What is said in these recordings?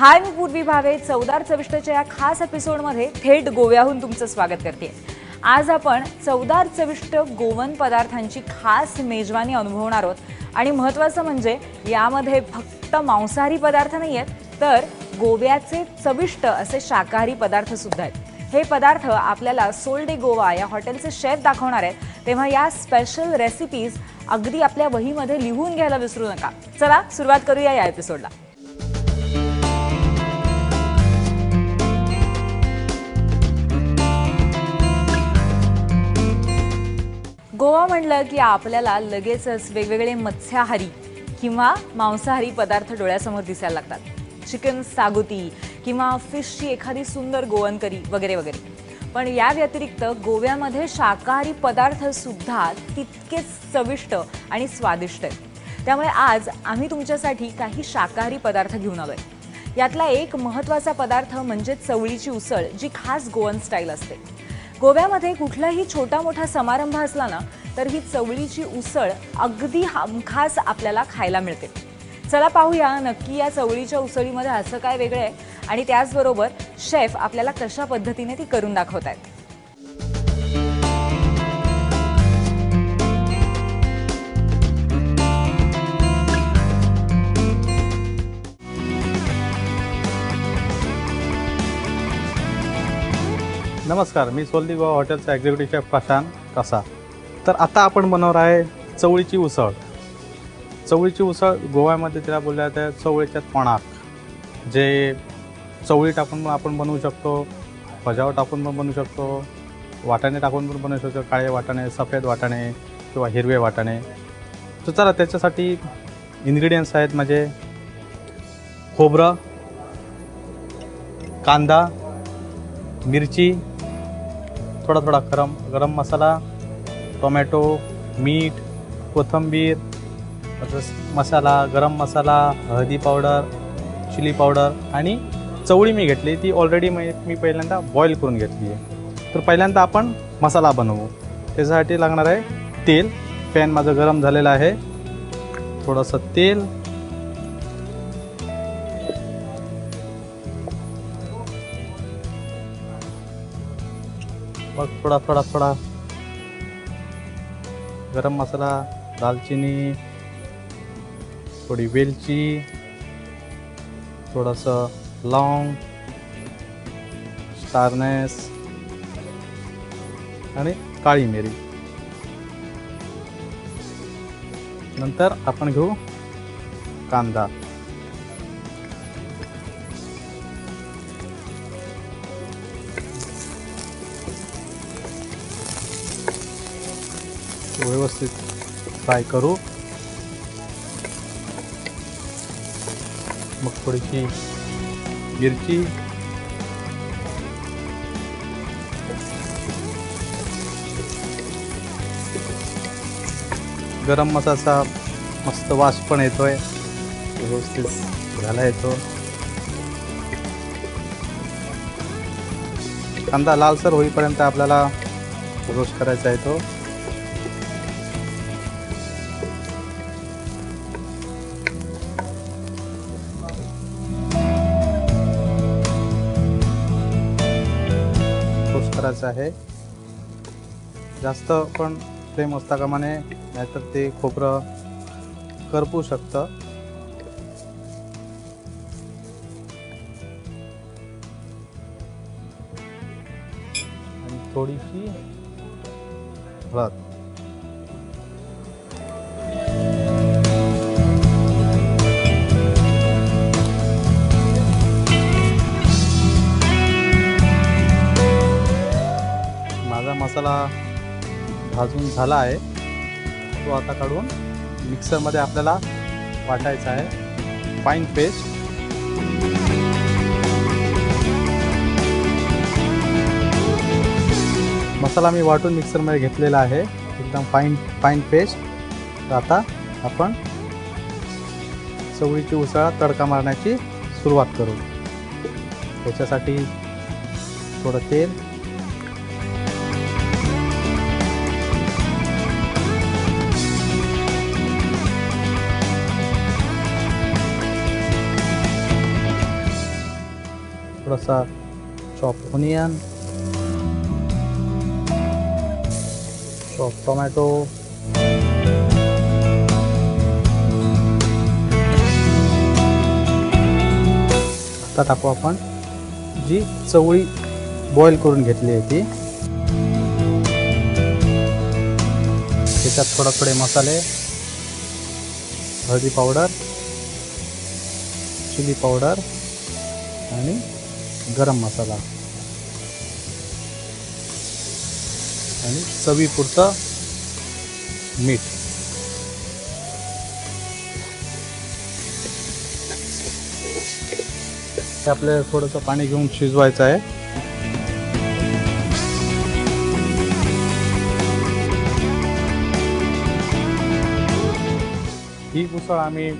हाय, मी पूर्वी भावे. चवदार चविष्टच्या या खास एपिसोडमध्ये थेट गोव्याहून तुमचं स्वागत करते. आज आपण चवदार चविष्ट गोवन पदार्थांची खास मेजवानी अनुभवणार आहोत आणि महत्त्वाचं म्हणजे यामध्ये फक्त मांसाहारी पदार्थ नाही आहेत, तर गोव्याचे चविष्ट असे शाकाहारी पदार्थ सुद्धा आहेत. हे पदार्थ आपल्याला सोल डे गोवा या हॉटेलचे शेफ दाखवणार आहेत. तेव्हा या स्पेशल रेसिपीज अगदी आपल्या वहीमध्ये लिहून घ्यायला विसरू नका. चला सुरुवात करूया या एपिसोडला. गोवा म्हटलं की आपल्याला लगेचच वेगवेगळे मत्स्याहारी किंवा मांसाहारी पदार्थ डोळ्यासमोर दिसायला लागतात. चिकन सागुती किंवा फिशची एखादी सुंदर गोवन करी वगैरे वगैरे. पण या व्यतिरिक्त गोव्यामध्ये शाकाहारी पदार्थ सुद्धा तितकेच चविष्ट आणि स्वादिष्ट आहेत. त्यामुळे आज आम्ही तुमच्यासाठी काही शाकाहारी पदार्थ घेऊन आलोय. यातला एक महत्त्वाचा पदार्थ म्हणजे चवळीची उसळ, जी खास गोवन स्टाईल असते. गोव्यामध्ये कुठलाही छोटा मोठा समारंभ असला ना, तर ही चवळीची उसळ अगदी खास आपल्याला खायला मिळते. चला पाहूया नक्की या चवळीच्या उसळीमध्ये असं काय वेगळं आहे आणि त्याचबरोबर शेफ आपल्याला कशा पद्धतीने ती करून दाखवत आहेत. नमस्कार, मी सोल डे गोवा हॉटेलचा एक्झिक्युटिव्ह शेफ प्रशांत कसा. तर आता आपण बनवणार आहे चवळीची उसळ. चवळीची उसळ गोव्यामध्ये तिला बोलल्या जाते चवळीच्या कोणाक, जे चवळी टाकून आपण बनवू शकतो, पजाव टाकून पण बनवू शकतो, वाटाणे टाकून पण बनवू शकतो, काळे वाटाणे, सफेद वाटाणे किंवा हिरवे वाटाणे. तर चला त्याच्यासाठी इन्ग्रेडियंट्स आहेत म्हणजे खोबरं, कांदा, मिरची, थोडा थोडा गरम मसाला, टोमॅटो, मीठ, कोथिंबीर, मसाला, गरम मसाला, हळदी पावडर, चिली पावडर आणि चवळी मी घेतली. ती ऑलरेडी मी पहिल्यांदा बॉईल करून घेतली आहे. तर पहिल्यांदा आपण मसाला बनवू. त्याच्यासाठी लागणार आहे तेल. पॅन माझं गरम झालेलं आहे. थोडंसं तेल, मग थोडा गरम मसाला, दालचिनी, थोडी वेलची, थोडंसं लौंग, स्टारनेस आणि काळी मिरी. नंतर आपण घेऊ कांदा. व्यवस्थित फ्राय करू. मग थोडीशी मिरची, गरम मसाला मस्त वास पण येतोय, व्यवस्थित घाला येतो. कांदा लालसर होईपर्यंत आपल्याला रोस्ट करायचा आहे तो. करायचं आहे. जास्त पण फ्लेम असता कामा नये, नाहीतर ते खोबरं करपू शकतं. आणि थोडीशी हळद. मसाला भाजून झाला आहे, तो आता काढून मिक्सरमध्ये आपल्याला वाटायचा आहे फाईन पेस्ट. मसाला मी वाटून मिक्सरमध्ये घेतलेला आहे, एकदम फाईन पेस्ट. तर आता आपण चवळीची उसळ तडका मारण्याची सुरुवात करू. त्याच्यासाठी थोडं तेल, थोडासा चॉप ऑनियन, चॉप टोमॅटो, आता टाकू आपण जी चवळी बॉईल करून घेतली आहे ती. त्याच्यात थोडे मसाले, हळदी पावडर, चिली पावडर आणि गरम मसाला आणि चवीपुरतं मीठ. ते आपल्याला थोडंसं पाणी घेऊन शिजवायचं आहे. ही उसळ आम्ही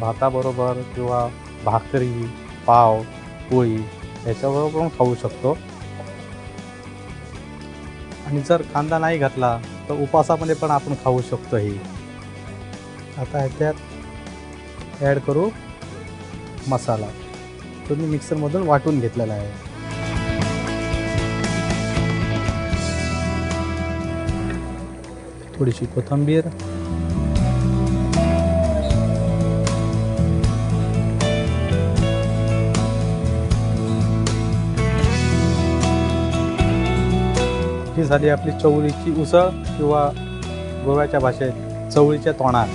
भाताबरोबर किंवा भाकरी, पाव, पोळी याच्याबरोबर पण खाऊ शकतो. आणि जर कांदा नाही घातला तर उपवासामध्ये पण आपण खाऊ शकतो. ही आता ह्याच्यात ॲड करू मसाला, तो मी मिक्सरमधून वाटून घेतलेला आहे. थोडीशी कोथिंबीर, ही झाली आपली चवळीची उसळ किंवा गोव्याच्या भाषेत चवळीच्या तोंडात.